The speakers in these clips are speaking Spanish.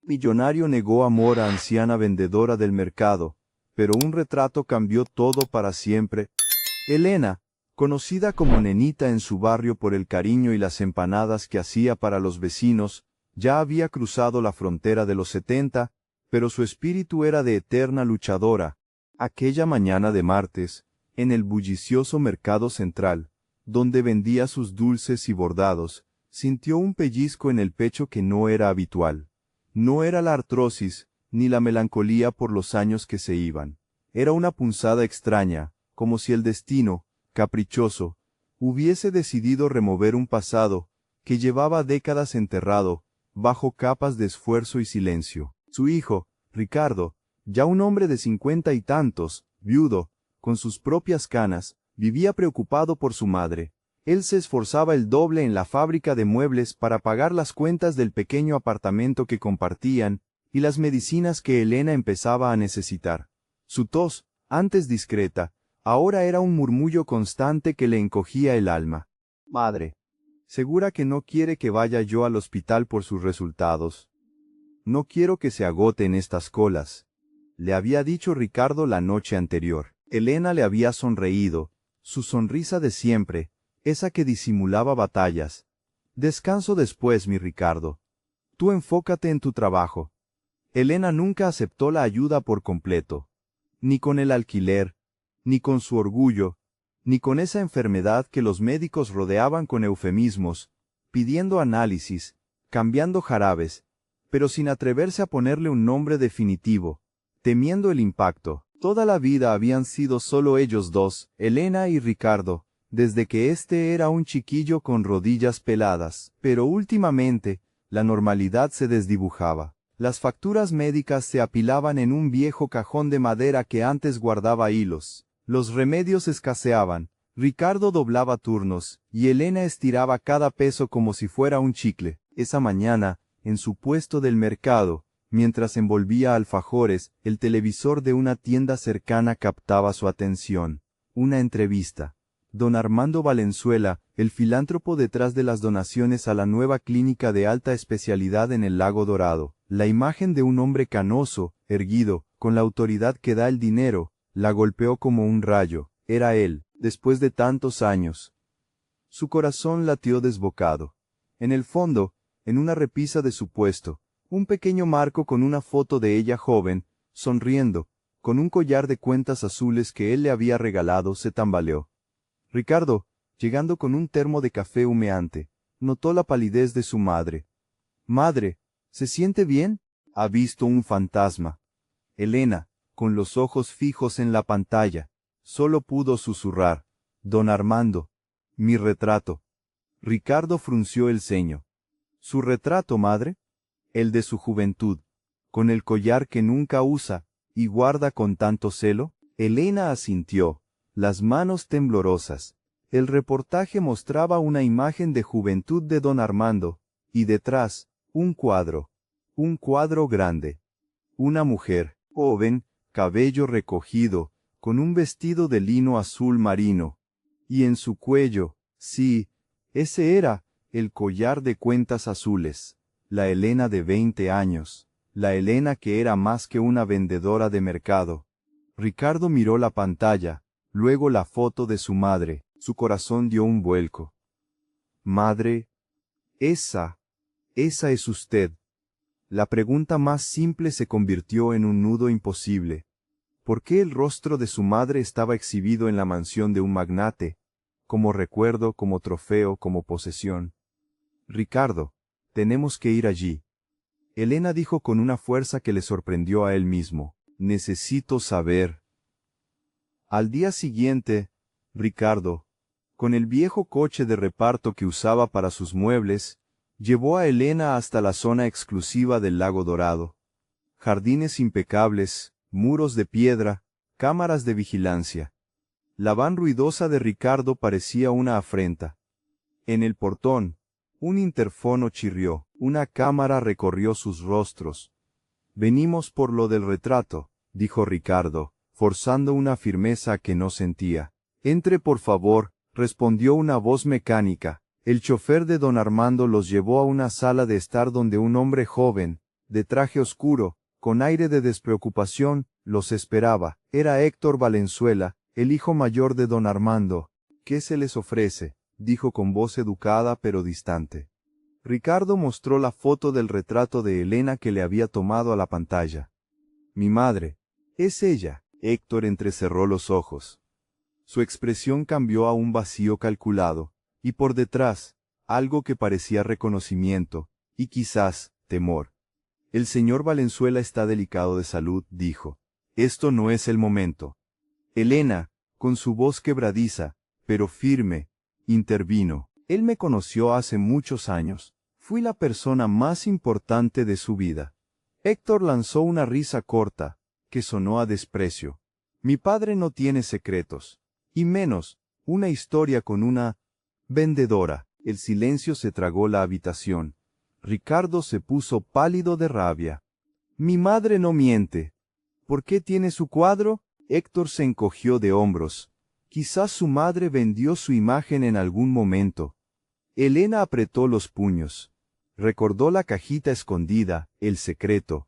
Millonario negó amor a anciana vendedora del mercado, pero un retrato cambió todo para siempre. Elena, conocida como Nenita en su barrio por el cariño y las empanadas que hacía para los vecinos, ya había cruzado la frontera de los 70, pero su espíritu era de eterna luchadora. Aquella mañana de martes, en el bullicioso mercado central, donde vendía sus dulces y bordados, sintió un pellizco en el pecho que no era habitual. No era la artrosis, ni la melancolía por los años que se iban. Era una punzada extraña, como si el destino, caprichoso, hubiese decidido remover un pasado que llevaba décadas enterrado, bajo capas de esfuerzo y silencio. Su hijo, Ricardo, ya un hombre de 50 y tantos, viudo, con sus propias canas, vivía preocupado por su madre. Él se esforzaba el doble en la fábrica de muebles para pagar las cuentas del pequeño apartamento que compartían, y las medicinas que Elena empezaba a necesitar. Su tos, antes discreta, ahora era un murmullo constante que le encogía el alma. Madre, ¿segura que no quiere que vaya yo al hospital por sus resultados? No quiero que se agoten estas colas, le había dicho Ricardo la noche anterior. Elena le había sonreído, su sonrisa de siempre, esa que disimulaba batallas. Descanso después, mi Ricardo. Tú enfócate en tu trabajo. Elena nunca aceptó la ayuda por completo, ni con el alquiler, ni con su orgullo, ni con esa enfermedad que los médicos rodeaban con eufemismos, pidiendo análisis, cambiando jarabes, pero sin atreverse a ponerle un nombre definitivo, temiendo el impacto. Toda la vida habían sido solo ellos dos, Elena y Ricardo, desde que éste era un chiquillo con rodillas peladas, pero últimamente, la normalidad se desdibujaba. Las facturas médicas se apilaban en un viejo cajón de madera que antes guardaba hilos. Los remedios escaseaban, Ricardo doblaba turnos, y Elena estiraba cada peso como si fuera un chicle. Esa mañana, en su puesto del mercado, mientras envolvía alfajores, el televisor de una tienda cercana captaba su atención. Una entrevista. Don Armando Valenzuela, el filántropo detrás de las donaciones a la nueva clínica de alta especialidad en el Lago Dorado. La imagen de un hombre canoso, erguido, con la autoridad que da el dinero, la golpeó como un rayo. Era él, después de tantos años. Su corazón latió desbocado. En el fondo, en una repisa de su puesto, un pequeño marco con una foto de ella joven, sonriendo, con un collar de cuentas azules que él le había regalado, se tambaleó. Ricardo, llegando con un termo de café humeante, notó la palidez de su madre. «Madre, ¿se siente bien?» «Ha visto un fantasma». Elena, con los ojos fijos en la pantalla, solo pudo susurrar: «Don Armando, mi retrato». Ricardo frunció el ceño. «¿Su retrato, madre?» «El de su juventud, con el collar que nunca usa y guarda con tanto celo». Elena asintió, las manos temblorosas. El reportaje mostraba una imagen de juventud de don Armando, y detrás, un cuadro grande. Una mujer, joven, cabello recogido, con un vestido de lino azul marino. Y en su cuello, sí, ese era, el collar de cuentas azules. La Elena de 20 años, la Elena que era más que una vendedora de mercado. Ricardo miró la pantalla, luego la foto de su madre, su corazón dio un vuelco. «Madre, esa es usted». La pregunta más simple se convirtió en un nudo imposible. ¿Por qué el rostro de su madre estaba exhibido en la mansión de un magnate? Como recuerdo, como trofeo, como posesión. «Ricardo, tenemos que ir allí». Elena dijo con una fuerza que le sorprendió a él mismo. «Necesito saber». Al día siguiente, Ricardo, con el viejo coche de reparto que usaba para sus muebles, llevó a Elena hasta la zona exclusiva del Lago Dorado. Jardines impecables, muros de piedra, cámaras de vigilancia. La van ruidosa de Ricardo parecía una afrenta. En el portón, un interfono chirrió, una cámara recorrió sus rostros. «Venimos por lo del retrato», dijo Ricardo, forzando una firmeza que no sentía. «Entre por favor», respondió una voz mecánica. El chofer de don Armando los llevó a una sala de estar donde un hombre joven, de traje oscuro, con aire de despreocupación, los esperaba. Era Héctor Valenzuela, el hijo mayor de don Armando. «¿Qué se les ofrece?», dijo con voz educada pero distante. Ricardo mostró la foto del retrato de Elena que le había tomado a la pantalla. «Mi madre. Es ella». Héctor entrecerró los ojos. Su expresión cambió a un vacío calculado, y por detrás, algo que parecía reconocimiento, y quizás, temor. «El señor Valenzuela está delicado de salud», dijo. «Esto no es el momento». Elena, con su voz quebradiza, pero firme, intervino. «Él me conoció hace muchos años. Fui la persona más importante de su vida». Héctor lanzó una risa corta, que sonó a desprecio. «Mi padre no tiene secretos. Y menos, una historia con una vendedora». El silencio se tragó la habitación. Ricardo se puso pálido de rabia. «Mi madre no miente. ¿Por qué tiene su cuadro?». Héctor se encogió de hombros. Quizás su madre vendió su imagen en algún momento. Elena apretó los puños. Recordó la cajita escondida, el secreto,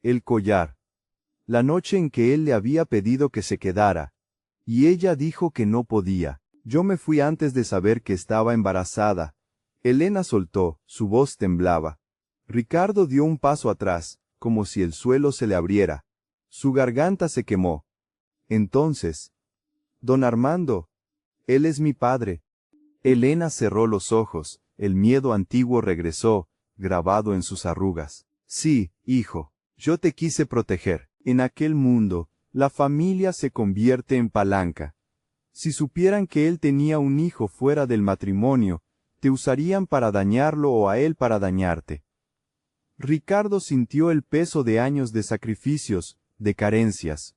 el collar. La noche en que él le había pedido que se quedara. Y ella dijo que no podía. «Yo me fui antes de saber que estaba embarazada». Elena soltó, su voz temblaba. Ricardo dio un paso atrás, como si el suelo se le abriera. Su garganta se quemó. «Entonces, don Armando, él es mi padre». Elena cerró los ojos, el miedo antiguo regresó, grabado en sus arrugas. «Sí, hijo, yo te quise proteger. En aquel mundo, la familia se convierte en palanca. Si supieran que él tenía un hijo fuera del matrimonio, te usarían para dañarlo o a él para dañarte». Ricardo sintió el peso de años de sacrificios, de carencias.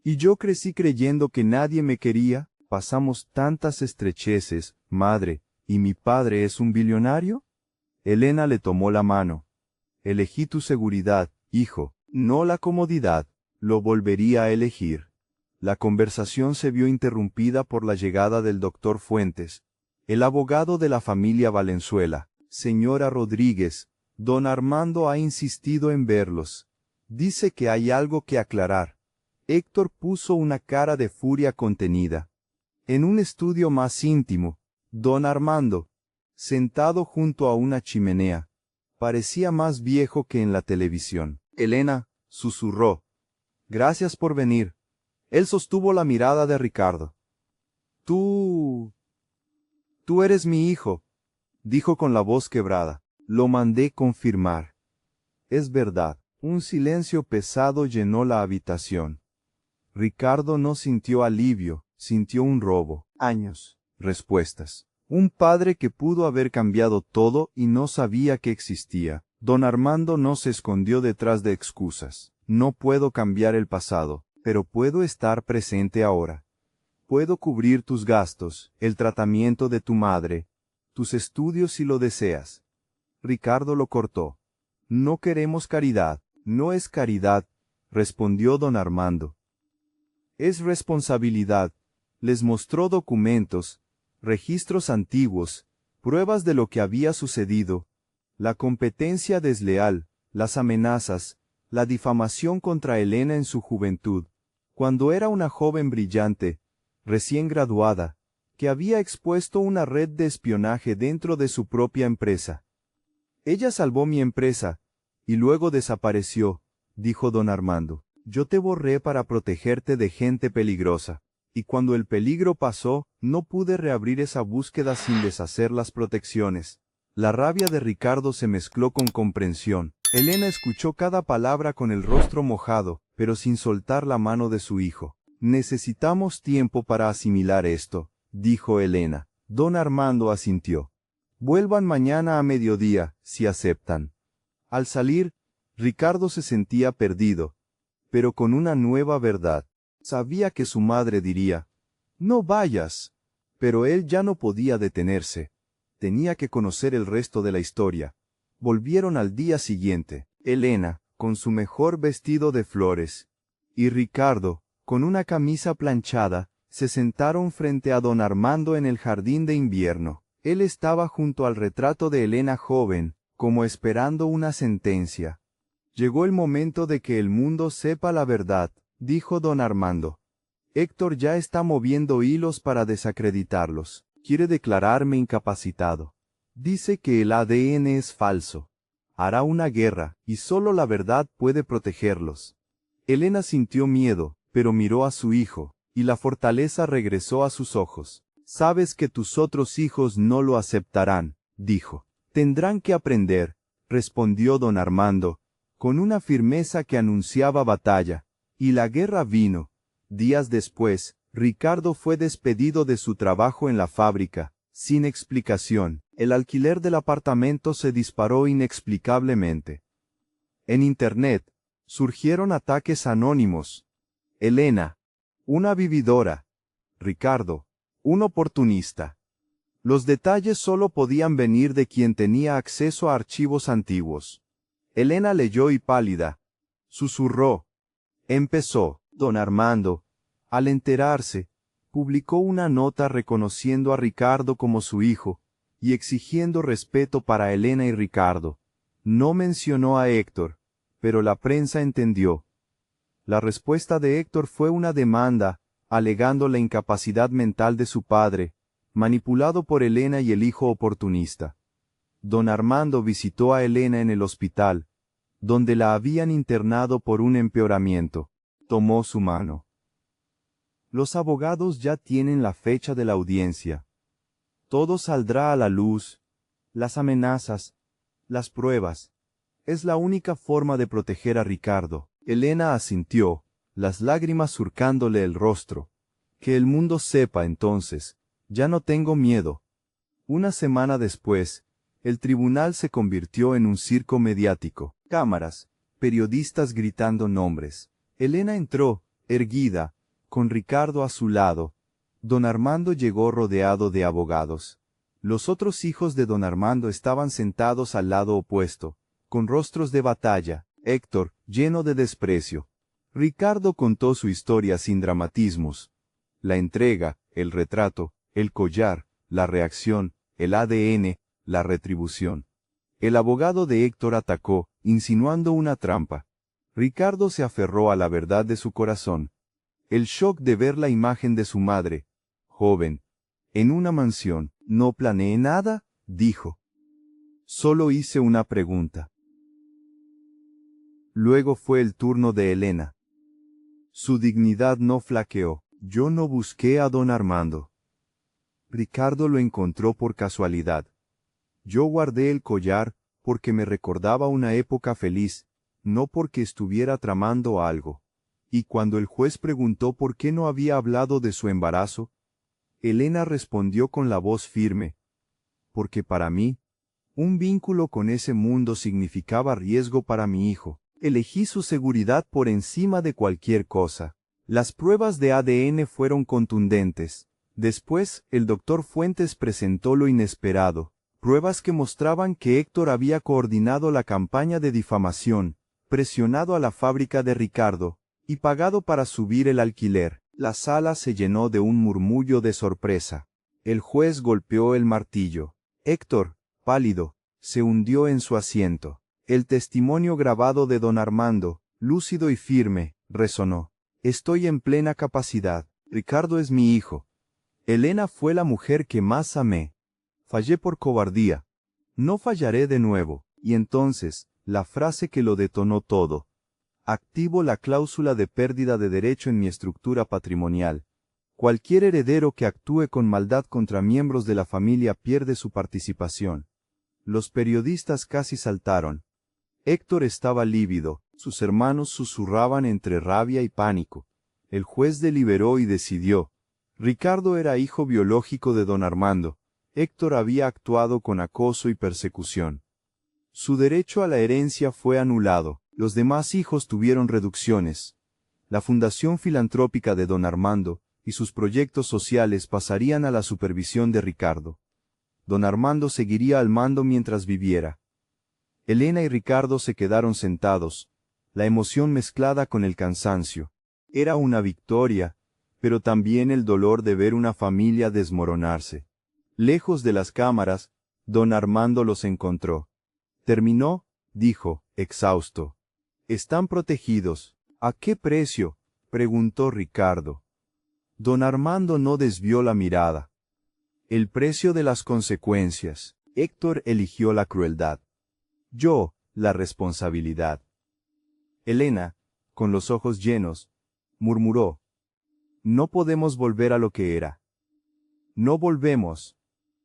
«Y yo crecí creyendo que nadie me quería. Pasamos tantas estrecheces, madre, ¿y mi padre es un billonario?». Elena le tomó la mano. «Elegí tu seguridad, hijo, no la comodidad. Lo volvería a elegir». La conversación se vio interrumpida por la llegada del doctor Fuentes, el abogado de la familia Valenzuela. «Señora Rodríguez, don Armando ha insistido en verlos. Dice que hay algo que aclarar». Héctor puso una cara de furia contenida. En un estudio más íntimo, don Armando, sentado junto a una chimenea, parecía más viejo que en la televisión. «Elena», susurró. «Gracias por venir». Él sostuvo la mirada de Ricardo. Tú eres mi hijo», dijo con la voz quebrada. «Lo mandé confirmar». «Es verdad». Un silencio pesado llenó la habitación. Ricardo no sintió alivio, sintió un robo. Años, respuestas. Un padre que pudo haber cambiado todo y no sabía que existía. Don Armando no se escondió detrás de excusas. «No puedo cambiar el pasado, pero puedo estar presente ahora. Puedo cubrir tus gastos, el tratamiento de tu madre, tus estudios si lo deseas». Ricardo lo cortó. «No queremos caridad». «No es caridad», respondió don Armando. «Es responsabilidad». Les mostró documentos, registros antiguos, pruebas de lo que había sucedido, la competencia desleal, las amenazas, la difamación contra Elena en su juventud, cuando era una joven brillante, recién graduada, que había expuesto una red de espionaje dentro de su propia empresa. «Ella salvó mi empresa, y luego desapareció», dijo don Armando. «Yo te borré para protegerte de gente peligrosa. Y cuando el peligro pasó, no pude reabrir esa búsqueda sin deshacer las protecciones». La rabia de Ricardo se mezcló con comprensión. Elena escuchó cada palabra con el rostro mojado, pero sin soltar la mano de su hijo. «Necesitamos tiempo para asimilar esto», dijo Elena. Don Armando asintió. «Vuelvan mañana a mediodía, si aceptan». Al salir, Ricardo se sentía perdido, pero con una nueva verdad. Sabía que su madre diría, «No vayas», pero él ya no podía detenerse. Tenía que conocer el resto de la historia. Volvieron al día siguiente, Elena, con su mejor vestido de flores, y Ricardo, con una camisa planchada, se sentaron frente a don Armando en el jardín de invierno. Él estaba junto al retrato de Elena joven, como esperando una sentencia. Llegó el momento de que el mundo sepa la verdad, dijo don Armando. Héctor ya está moviendo hilos para desacreditarlos. Quiere declararme incapacitado. Dice que el ADN es falso. Hará una guerra, y solo la verdad puede protegerlos. Elena sintió miedo, pero miró a su hijo, y la fortaleza regresó a sus ojos. Sabes que tus otros hijos no lo aceptarán, dijo. Tendrán que aprender, respondió don Armando, con una firmeza que anunciaba batalla. Y la guerra vino. Días después, Ricardo fue despedido de su trabajo en la fábrica, sin explicación. El alquiler del apartamento se disparó inexplicablemente. En Internet, surgieron ataques anónimos. Elena, una vividora. Ricardo, un oportunista. Los detalles solo podían venir de quien tenía acceso a archivos antiguos. Elena leyó y pálida. Susurró. Empezó, don Armando. Al enterarse, publicó una nota reconociendo a Ricardo como su hijo, y exigiendo respeto para Elena y Ricardo. No mencionó a Héctor, pero la prensa entendió. La respuesta de Héctor fue una demanda, alegando la incapacidad mental de su padre, manipulado por Elena y el hijo oportunista. Don Armando visitó a Elena en el hospital, donde la habían internado por un empeoramiento. Tomó su mano. Los abogados ya tienen la fecha de la audiencia. Todo saldrá a la luz, las amenazas, las pruebas. Es la única forma de proteger a Ricardo. Elena asintió, las lágrimas surcándole el rostro. Que el mundo sepa entonces, ya no tengo miedo. Una semana después, el tribunal se convirtió en un circo mediático. Cámaras, periodistas gritando nombres. Elena entró, erguida, con Ricardo a su lado. Don Armando llegó rodeado de abogados. Los otros hijos de don Armando estaban sentados al lado opuesto, con rostros de batalla. Héctor, lleno de desprecio. Ricardo contó su historia sin dramatismos. La entrega, el retrato, el collar, la reacción, el ADN, la retribución. El abogado de Héctor atacó, insinuando una trampa. Ricardo se aferró a la verdad de su corazón. El shock de ver la imagen de su madre, joven, en una mansión. No planeé nada, dijo. Solo hice una pregunta. Luego fue el turno de Elena. Su dignidad no flaqueó. Yo no busqué a don Armando. Ricardo lo encontró por casualidad. Yo guardé el collar porque me recordaba una época feliz, no porque estuviera tramando algo. Y cuando el juez preguntó por qué no había hablado de su embarazo, Elena respondió con la voz firme. Porque para mí, un vínculo con ese mundo significaba riesgo para mi hijo. Elegí su seguridad por encima de cualquier cosa. Las pruebas de ADN fueron contundentes. Después, el doctor Fuentes presentó lo inesperado. Pruebas que mostraban que Héctor había coordinado la campaña de difamación, presionado a la fábrica de Ricardo, y pagado para subir el alquiler. La sala se llenó de un murmullo de sorpresa. El juez golpeó el martillo. Héctor, pálido, se hundió en su asiento. El testimonio grabado de don Armando, lúcido y firme, resonó. Estoy en plena capacidad. Ricardo es mi hijo. Elena fue la mujer que más amé. Fallé por cobardía. No fallaré de nuevo. Y entonces, la frase que lo detonó todo. Activo la cláusula de pérdida de derecho en mi estructura patrimonial. Cualquier heredero que actúe con maldad contra miembros de la familia pierde su participación. Los periodistas casi saltaron. Héctor estaba lívido, sus hermanos susurraban entre rabia y pánico. El juez deliberó y decidió. Ricardo era hijo biológico de don Armando. Héctor había actuado con acoso y persecución. Su derecho a la herencia fue anulado. Los demás hijos tuvieron reducciones. La fundación filantrópica de don Armando y sus proyectos sociales pasarían a la supervisión de Ricardo. Don Armando seguiría al mando mientras viviera. Elena y Ricardo se quedaron sentados, la emoción mezclada con el cansancio. Era una victoria, pero también el dolor de ver una familia desmoronarse. Lejos de las cámaras, don Armando los encontró. Terminó, dijo, exhausto. Están protegidos. ¿A qué precio? Preguntó Ricardo. Don Armando no desvió la mirada. El precio de las consecuencias. Héctor eligió la crueldad. Yo, la responsabilidad. Elena, con los ojos llenos, murmuró. No podemos volver a lo que era. No volvemos,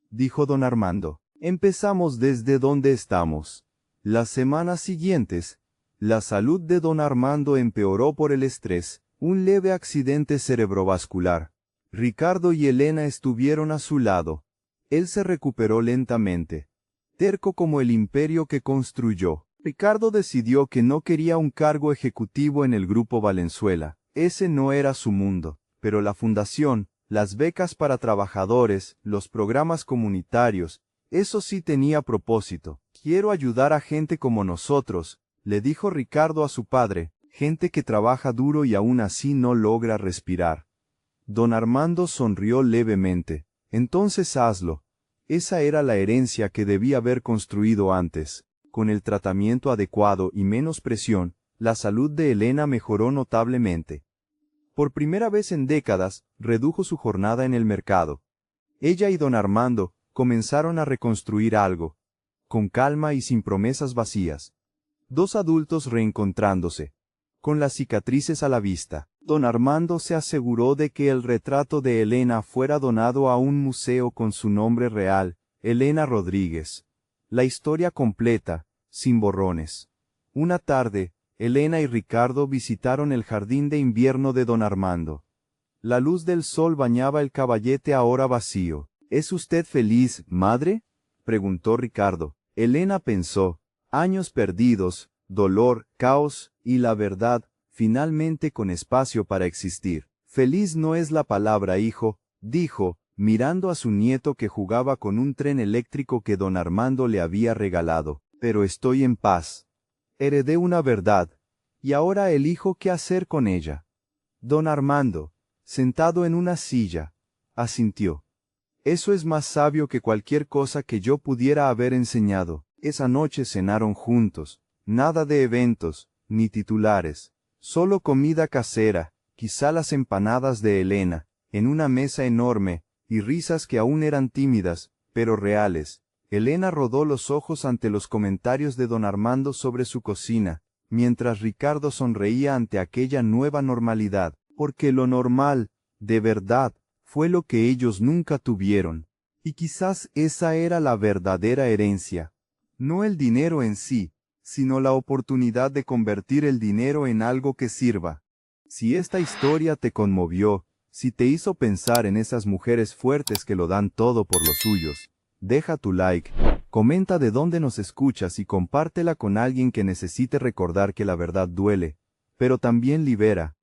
dijo don Armando. Empezamos desde donde estamos. Las semanas siguientes, la salud de don Armando empeoró por el estrés, un leve accidente cerebrovascular. Ricardo y Elena estuvieron a su lado. Él se recuperó lentamente, terco como el imperio que construyó. Ricardo decidió que no quería un cargo ejecutivo en el Grupo Valenzuela. Ese no era su mundo, pero la fundación, las becas para trabajadores, los programas comunitarios, eso sí tenía propósito. Quiero ayudar a gente como nosotros, le dijo Ricardo a su padre, gente que trabaja duro y aún así no logra respirar. Don Armando sonrió levemente. Entonces hazlo. Esa era la herencia que debía haber construido antes. Con el tratamiento adecuado y menos presión, la salud de Elena mejoró notablemente. Por primera vez en décadas, redujo su jornada en el mercado. Ella y don Armando comenzaron a reconstruir algo, con calma y sin promesas vacías. Dos adultos reencontrándose, con las cicatrices a la vista. Don Armando se aseguró de que el retrato de Elena fuera donado a un museo con su nombre real, Elena Rodríguez. La historia completa, sin borrones. Una tarde, Elena y Ricardo visitaron el jardín de invierno de don Armando. La luz del sol bañaba el caballete ahora vacío. ¿Es usted feliz, madre?, preguntó Ricardo. Elena pensó. Años perdidos, dolor, caos, y la verdad, finalmente con espacio para existir. Feliz no es la palabra, hijo, dijo, mirando a su nieto que jugaba con un tren eléctrico que don Armando le había regalado. Pero estoy en paz. Heredé una verdad, y ahora elijo qué hacer con ella. Don Armando, sentado en una silla, asintió. Eso es más sabio que cualquier cosa que yo pudiera haber enseñado. Esa noche cenaron juntos, nada de eventos, ni titulares, solo comida casera, quizá las empanadas de Elena, en una mesa enorme, y risas que aún eran tímidas, pero reales. Elena rodó los ojos ante los comentarios de don Armando sobre su cocina, mientras Ricardo sonreía ante aquella nueva normalidad, porque lo normal, de verdad, fue lo que ellos nunca tuvieron. Y quizás esa era la verdadera herencia. No el dinero en sí, sino la oportunidad de convertir el dinero en algo que sirva. Si esta historia te conmovió, si te hizo pensar en esas mujeres fuertes que lo dan todo por los suyos, deja tu like, comenta de dónde nos escuchas y compártela con alguien que necesite recordar que la verdad duele, pero también libera.